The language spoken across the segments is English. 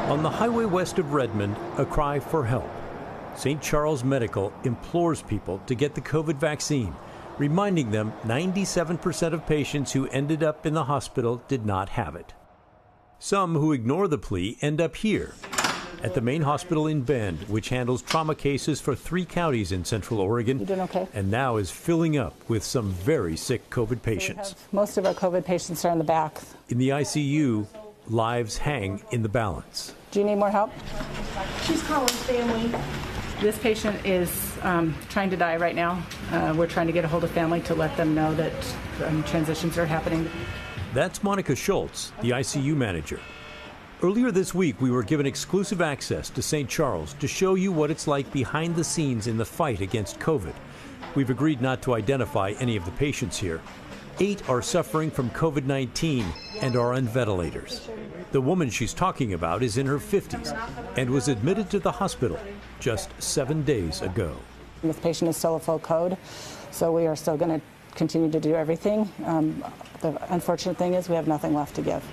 On the highway west of Redmond, a cry for help. St. Charles Medical implores people to get the COVID vaccine, reminding them 97% of patients who ended up in the hospital did not have it. Some who ignore the plea end up here, at the main hospital in Bend, which handles trauma cases for 3 counties in Central Oregon. You doing okay? And now is filling up with some very sick COVID patients. Most of our COVID patients are in the back. In the ICU, lives hang in the balance. Do you need more help? She's calling family. This patient is trying to die right now. We're trying to get a hold of family to let them know that transitions are happening. That's Monica Schultz, the ICU manager. Earlier this week, we were given exclusive access to St. Charles to show you what it's like behind the scenes in the fight against COVID. We've agreed not to identify any of the patients here. 8 are suffering from COVID-19 and are on ventilators. The woman she's talking about is in her 50s and was admitted to the hospital just 7 days ago. This patient is still a full code, so we are still going to continue to do everything. The unfortunate thing is we have nothing left to give.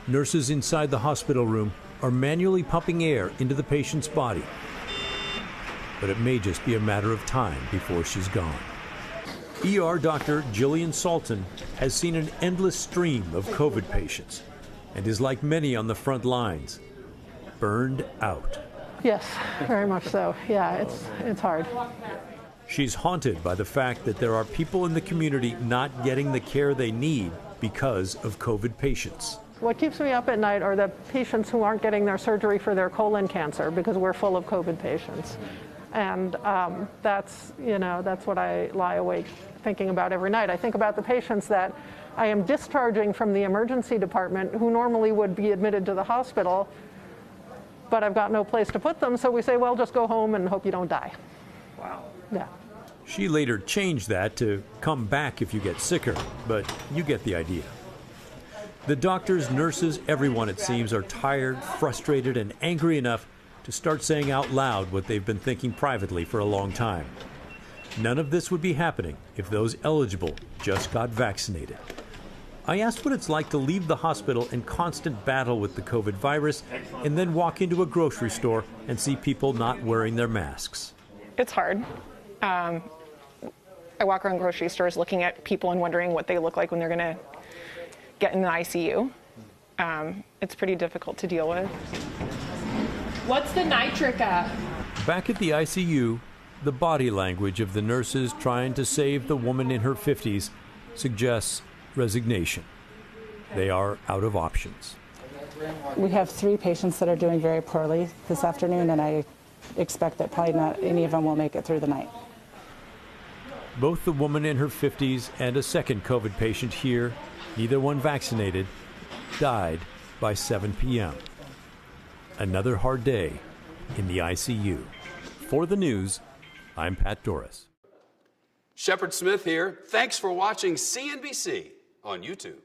Nurses inside the hospital room are manually pumping air into the patient's body. But it may just be a matter of time before she's gone. ER Dr. Jillian Salton has seen an endless stream of COVID patients and is like many on the front lines, burned out. Yes, very much so. Yeah, it's hard. She's haunted by the fact that there are people in the community not getting the care they need because of COVID patients. What keeps me up at night are the patients who aren't getting their surgery for their colon cancer because we're full of COVID patients. And that's what I lie awake thinking about every night. I think about the patients that I am discharging from the emergency department who normally would be admitted to the hospital, but I've got no place to put them, so we say, well, just go home and hope you don't die. Wow. Yeah. She later changed that to come back if you get sicker, but you get the idea. The doctors, nurses, everyone it seems are tired, frustrated, and angry enough to start saying out loud what they've been thinking privately for a long time. None of this would be happening if those eligible just got vaccinated. I asked what it's like to leave the hospital in constant battle with the COVID virus and then walk into a grocery store and see people not wearing their masks. It's hard. I walk around grocery stores looking at people and wondering what they look like when they're going to get in the ICU. It's pretty difficult to deal with. What's the nitric at? Back at the ICU, the body language of the nurses trying to save the woman in her 50s suggests resignation. They are out of options. We have 3 patients that are doing very poorly this afternoon, and I expect that probably not any of them will make it through the night. Both the woman in her 50s and a second COVID patient here, neither one vaccinated, died by 7 p.m. Another hard day in the ICU. For the news, I'm Pat Doris. Shepard Smith here. Thanks for watching CNBC on YouTube.